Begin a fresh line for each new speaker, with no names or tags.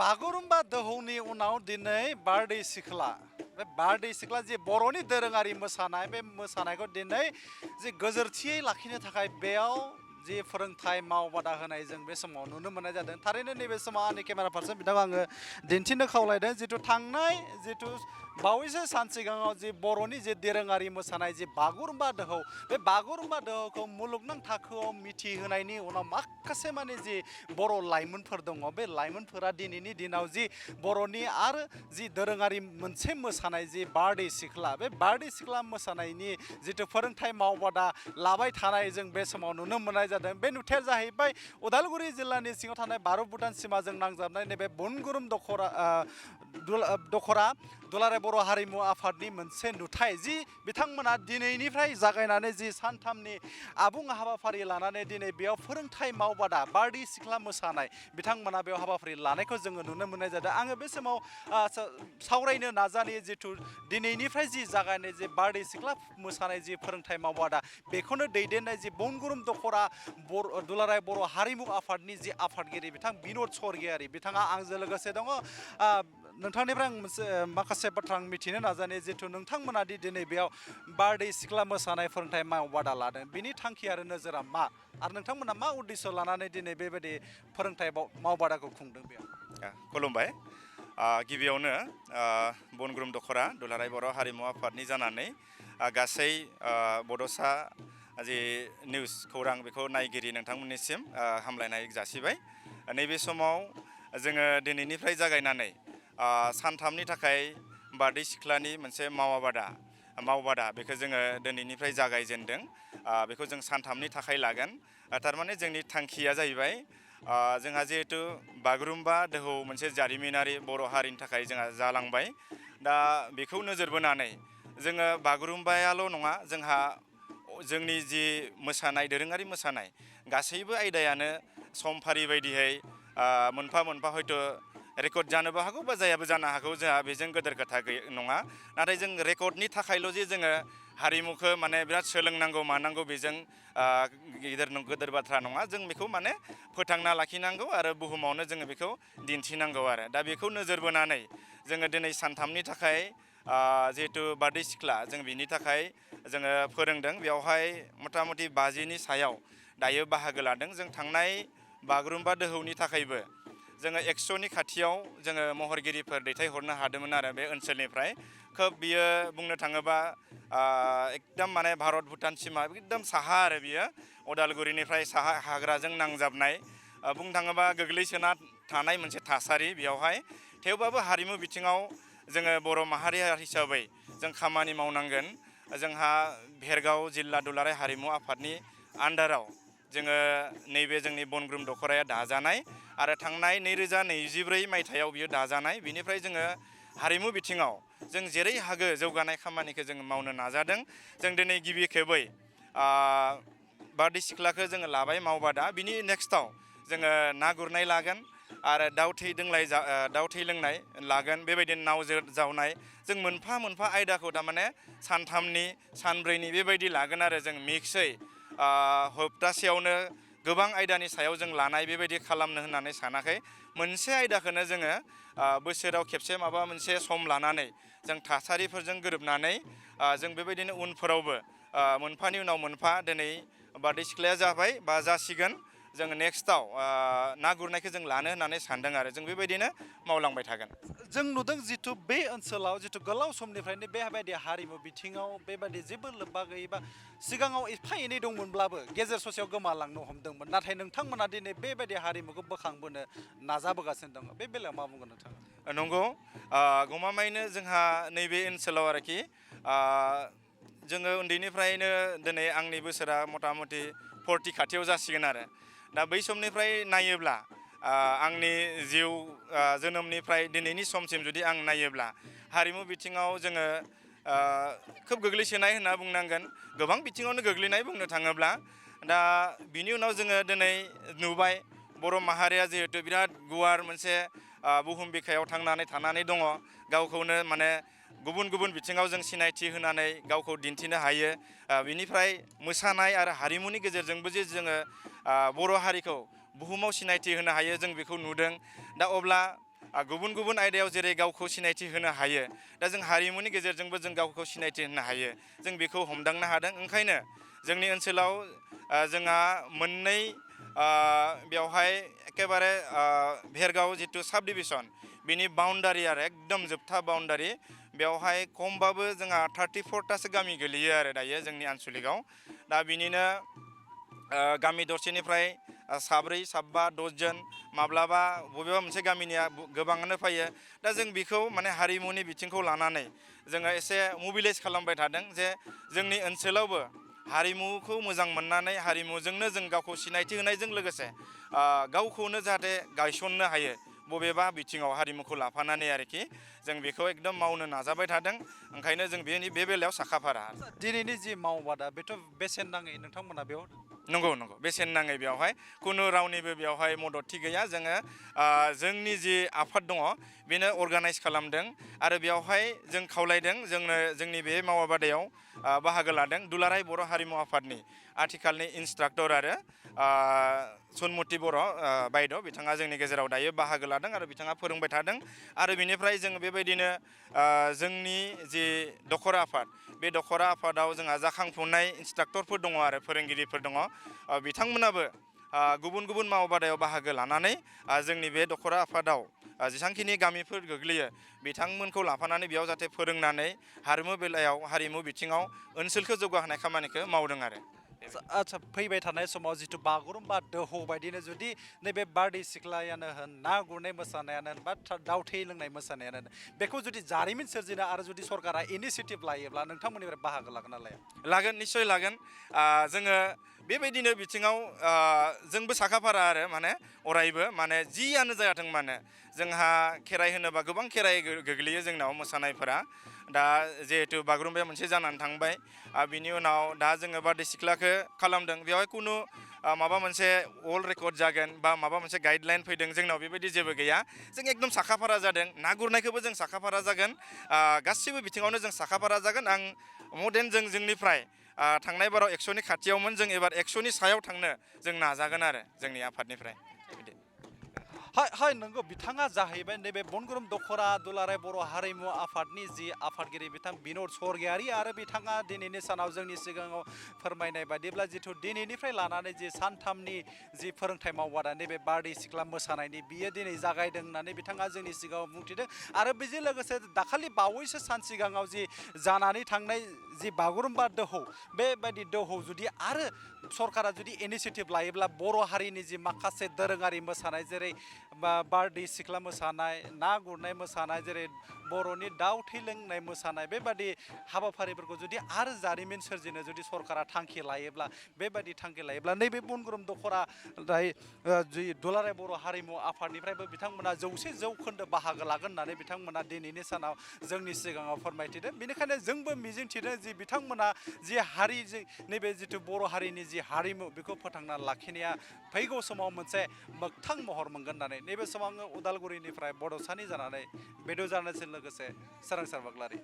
बागुरुम्बा दोहौनि उनाव दिनै बारदै सिख्ला बे बारदै सिख्ला जे बर'नि दोरोङारि मोसानाय बे मोसानायखौ दिनै जे गोजोरथियै लाखिनो थाखाय बेयाव जे फोरोंथाय मावबादा होनाय जों बे समाव नुनो मोननाय जादों थारैनो नैबे समाव आंनि केमेरा पार्सन बिथांखौ आङो दिन्थिनो खावलायदों जिथु थांनाय जिथु बावैसो सान सिगाङाव जे बर'नि जे दोरोङारि मोसानाय जे बागुरुम्बा दोहौ बे बागुरुम्बा दोहौखौ मुलुगनां थाखोआव मिथिहोनायनि उनाव माखासे माने जि बर' लाइमोनफोर दङ बे लाइमोनफोरा दिनैनि दिनाव जि बर'नि आरो जि दोरोङारि मोनसे मोसानाय जि बारदै सिख्ला बे बारदै सिख्ला मोसानायनि जिथु फोरोंथाय मावबादा लाबाय थानाय जों बे समाव नुनो मोननाय जादों बे नुथाया जाहैबाय उदालगुरि जिल्लानि सिङाव थानाय भारत भुटान सिमाजों नांजाबनाय नैबे बनगुरुम दख'रा दुलाराय बर' हारिमु आफादनि मोनसे नुथाय जि बिथांमोना दिनैनिफ्राय जागायनानै जि सानथामनि आबुं हाबाफारि लानानै दिनै बेयाव फोरोंथाय मावबादा बारदै सिख्ला मोसानाय बिथांमोना बेयाव हाबाफारि लानायखौ जोङो नुनो मोननाय जादों आङो बे समाव सावरायनो नाजानाय जिथु दिनैनिफ्राय जि जागायनाय जे बारदै सिख्ला मोसानाय जि फोरोंथाय मावबादा बेखौनो दैदेननाय जि बनगुरुम दख'रा दुलाराय बर' हारिमु आफादनि जि आफादगिरि बिथां बिन'द स्वर्गियारि बिथाङा आंजों लोगोसे दङ नोंथांनिफ्राय आं मोनसे माखासे बाथ्रा आं मिथिनो नाजानाय जिथु नोंथांमोना दि दिनै बेयाव बारदै सिख्ला मोसानाय फोरोंथाय मावबादा लादों बिनि थांखि आरो नोजोरा मा आरो नोंथांमोना मा उद्देश्य लानानै दिनै बेबायदि फोरोंथाय मावबादाखौ खुंदों बेयाव
खुलुमबाय गिबियावनो बनगुरुम दख'रा दुलाराय बर' हारिमु आफादनि जानानै गासै बड'सा जि निउस खौरां बेखौ नायगिरि नोंथांमोननिसिम हामलायनाय जासिबाय नैबे समाव जोङो दिनैनिफ्राय जागायनानै सानथामनि थाखाय बारदै सिख्लानि मोनसे मावबादा बेखौ जोङो दिनैनिफ्राय जागायजेनदों बेखौ जों सानथामनि थाखाय लागोन थारमाने जोंनि थांखिया जाहैबाय जोंहा जिहेतु बागुरुम्बा दोहौ मोनसे जारिमिनारि बर' हारिनि थाखाय जोंहा जालांबाय दा बेखौ नोजोर बोनानै जोङो बागुरुम्बायाल' नङा जोंहा जोंनि जि मोसानाय दोरोङारि मोसानाय गासैबो आयदायानो समफारि बायदियै मोनफा मोनफा हयथ' रेकर्ड जानोबो हागौ बा जायाबो जानो हागौ जोंहा बेजों गोदोर खोथा नङा नाथाय जों रेकर्डनि थाखायल' जे जोङो हारिमुखौ माने बिराद सोलोंनांगौ मानांगौ बेजों गोदोर बाथ्रा नङा जों बेखौ माने फोथांना लाखिनांगौ आरो बुहुमावनो जोङो बेखौ दिन्थिनांगौ आरो दा बेखौ नोजोर बोनानै जोङो दिनै सानथामनि थाखाय जिहेतु बारदै सिख्ला जों बिनि थाखाय जोङो फोरोंदों बेवहाय मथा मथि 50नि सायाव दायो बाहागो लादों जों थांनाय बागुरुम्बा दोहौनि थाखायबो जोङो 100नि खाथियाव जोङो महरगिरिफोर दैथायहरनो हादोंमोन आरो बे ओनसोलनिफ्राय खोब बियो बुंनो थाङोबा एकदम माने भारत भुटान सिमा एकदम साहा आरो बियो उदालगुरिनिफ्राय साहा हाग्राजों नांजाबनाय बुंनो थाङोबा गोग्लैसोना थानाय मोनसे थासारि बेयावहाय थेवबाबो हारिमु बिथिङाव जोङो बर' माहारि हिसाबै जों खामानि मावनांगोन जोंहा भेरगाव जिल्ला दुलाराय हारिमु आफादनि आन्डाराव जोङो नैबे जोंनि बनगुरुम दख'राया दाजानाय आरो थांनाय 2024 मायथाइयाव बियो दाजानाय बिनिफ्राय जोङो हारिमु बिथिङाव जों जेरै हागो जौगानाय खामानिखौ जोङो मावनो नाजादों जों दिनै गिबि खेबै बारदै सिख्लाखौ जोङो लाबाय मावबादा बिनि नेक्स्टआव जोङो ना गुरनाय लागोन आरो दाउ थै लोंनाय लागोन बेबायदिनो नाव जावनाय जों मोनफा मोनफा आयदाखौ थारमाने सानथामनि सानब्रैनि बेबायदि लागोन आरो जों मिक्सै हप्तासेयावनो गोबां आयदानि सायाव जों लानाय बेबायदि खालामनो होननानै सानाखै मोनसे आयदाखौनो जोङो बोसोराव खेबसे माबा मोनसे सम लानानै जों थासारिफोरजों गोरोबनानै जों बेबायदिनो उनफोरावबो मोनफानि उनाव मोनफा दिनै बारदै सिख्लाया जाबाय बा जासिगोन जोङो नेक्स्टआव ना गुरनायखौ जों लानो होननानै सानदों आरो जों बेबायदिनो मावलांबाय थागोन
जों नुदों जिथु बे ओनसोलाव जिथु गोलाव समनिफ्रायनो बेबायदि हारिमु बिथिङाव बेबायदि जेबो लोब्बा गैयै बा सिगाङाव एफा एनै दंमोनब्लाबो गेजेर ससेयाव गोमालांनो हमदोंमोन नाथाय नोंथांमोना दिनै बेबायदि हारिमुखौ बोखांबोनो नाजाबोगासिनो दङ बे बेलायाव मा बुंगोन नोंथाङा
नंगौ गमामायैनो जोंहा नैबे ओनसोलाव आरोखि जोङो उन्दैनिफ्रायनो दिनै आंनि बोसोरा मथा मथि 40 खाथियाव जासिगोन आरो दा बै समनिफ्राय नायोब्ला आंनि जिउ जोनोमनिफ्राय दिनैनि समसिम जुदि आं नायोब्ला हारिमु बिथिङाव जोङो खोब गोग्लैसोनाय होनना बुंनांगोन गोबां बिथिङावनो गोग्लैनाय बुंनो थाङोब्ला दा बिनि उनाव जोङो दिनै नुबाय बर' माहारिया जिहेतु बिराद गुवार मोनसे बुहुम बिखायाव थांनानै दङ गावखौनो माने गुबुन गुबुन बिथिङाव जों सिनायथि होनानै गावखौ दिन्थिनो हायो बिनिफ्राय मोसानाय आरो हारिमुनि गेजेरजोंबो जे जोङो बर' हारिखौ बुहुमाव सिनायथि होनो हायो जों बेखौ नुदों दा अब्ला गुबुन गुबुन आयदायाव जेरै गावखौ सिनायथि होनो हायो दा जों हारिमुनि गेजेरजोंबो जों गावखौ सिनायथि होनो हायो जों बेखौ हमदांनो हादों ओंखायनो जोंनि ओनसोलाव जोंहा मोननै बेवहाय एकेबारे भेरगाव जितु साब डिभिसन बिनि बाउन्डारि आरो एकदम जोबथा बाउन्डारि बेवहाय खमबाबो जोंहा 34टासो गामि गोलैयो आरो दायो जोंनि आनसलिकआव दा बिनिनो गामि दरसेनिफ्राय साब्रै साबा 10 जन माब्लाबा बबेबा मोनसे गामिनिया गोबाङानो फैयो दा जों बेखौ माने हारिमुनि बिथिंखौ लानानै जोङो एसे मोबिलाइज खालामबाय थादों जे जोंनि ओनसोलावबो हारिमुखौ मोजां मोननानै हारिमुजोंनो जों गावखौ सिनायथि होनायजों लोगोसे गावखौनो जाहाथे गायसननो हायो बबेबा बिथिङाव हारिमुखौ लाफानानै आरोखि जों बेखौ एकदम मावनो नाजाबाय थादों ओंखायनो जों बे बेलायाव साखाफारा
दिनैनि जि मावबादा बेथ' बेसेन नाङै नोंथांमोना बेयाव
नंगौ नंगौ बेसेन नाङै बेवहाय खुनु रावनिबो बेवहाय मददथि गैया जोङो जोंनि जि आफाद दङ बेनो अर्गानाइज खालामदों आरो बेवहाय जों खावलायदों जोंनि बे मावबादायाव बाहागो लादों दुलाराय बर' हारिमु आफादनि आथिखालनि इन्सट्राक्टर आरो सनमति बर' बायद' बिथाङा जोंनि गेजेराव दायो बाहागो लादों आरो बिथाङा फोरोंबाय थादों आरो बिनिफ्राय जों बेबायदिनो जोंनि जि दख'र आफाद बे दख'र आफादाव जोंहा जाखांफुनाय इन्सट्राक्टरफोर दङ आरो फोरोंगिरिफोर दङ बिथांमोनाबो गुबुन गुबुन मावबादायाव बाहागो लानानै जोंनि बे दख'र आफादाव जेसांखिनि गामिफोर गोग्लैयो बिथांमोनखौ लाफानानै बेयाव जाहाथे फोरोंनानै हारिमु बिथिङाव ओनसोलखौ जौगाहोनाय खामानिखौ मावदों आरो
आच्छा फैबाय थानाय समाव जिथु बागुरुम्बा दोहौ बायदिनो जुदि नैबे बारदै सिख्लायानो होन ना गुरनाय मोसानायानो होन बा दाउ थै लोंनाय मोसानायानो होन बेखौ जुदि जारिमिन सोरजिनो आरो जुदि सरकारा इनिसियेटिभ लायोब्ला नोंथांमोननिफ्राय बाहागो लागोन ना लाया
लागोन निस्सय लागोन जोङो बेबायदिनो बिथिङाव जोंबो साखाफारा आरो माने अरायबो माने जियानो जायाथों मानो जोंहा खेराइ होनोबा गोबां खेराइ गोग्लैयो जोंनाव मोसानायफोरा दा जिहेतु बागुरुम्बाया मोनसे जानानै थांबाय बिनि उनाव दा जोङो बारदै सिख्लाखौ खालामदों बेवहाय खुनु माबा मोनसे वर्ल्ड रेकर्ड जागोन बा माबा मोनसे गाइडलाइन फैदों जोंनाव बेबायदि जेबो गैया जों एकदम साखाफारा जादों ना गुरनायखौबो जों साखाफारा जागोन गासिबो बिथिङावनो जों साखाफारा जागोन आं मडेन जोंनिफ्राय थांनाय बाराव 100नि खाथियावमोन जों एबार 100नि सायाव थांनो जों नाजागोन आरो जोंनि आफादनिफ्राय
हाय नंगौ बिथाङा जाहैबाय नैबे बनगुरुम दख'रा दुलाराय बर' हारिमु आफादनि जि आफादगिरि बिथां बिन'द स्वरगियारि आरो बिथाङा दिनैनि सानाव जोंनि सिगाङाव फोरमायनाय बायदिब्ला जिथु दिनैनिफ्राय लानानै जि सानथामनि जि फोरोंथाइ मावबादा नैबे बारदै सिख्ला मोसानायनि बियो दिनै जागायदों होननानै बिथाङा जोंनि सिगाङाव बुंथिदों आरो बेजों लोगोसे दाखालि बावैसो सान सिगाङाव जि जानानै थांनाय जि बागुरुम्बा दोहौ बेबायदि दोहौ जुदि आरो सरकारा जुदि इनिसियेटिभ लायोब्ला बर' हारिनि जि माखासे दोरोङारि मोसानाय जेरै बारदै सिख्ला मोसानाय ना गुरनाय मोसानाय जेरै बर'नि दाउ थै लोंनाय मोसानाय बेबादि हाबाफारिफोरखौ जुदि आरो जारिमिन सोरजिनो जुदि सरकारा थांखि लायोब्ला बेबादि थांखि लायोब्ला नैबे बनगुरुम दख'रा जि दुलाराय बर' हारिमु आफादनिफ्रायबो बिथांमोना 100% बाहागो लागोन होननानै बिथांमोना दिनैनि सानाव जोंनि सिगाङाव फोरमायथिदों बेनिखायनो जोंबो मिजिंथिदों जि बिथांमोना जि हारि नैबे जिथु बर' हारिनि जि हारिमु बेखौ फोथांना लाखिनाया फैगौ समाव मोनसे मोगथां महर मोनगोन होननानै नैबे समाव आङो उदालगुरिनिफ्राय बड'सानि जानानै बेद' जानायजों लोगोसे सोरांसार बाग्लारि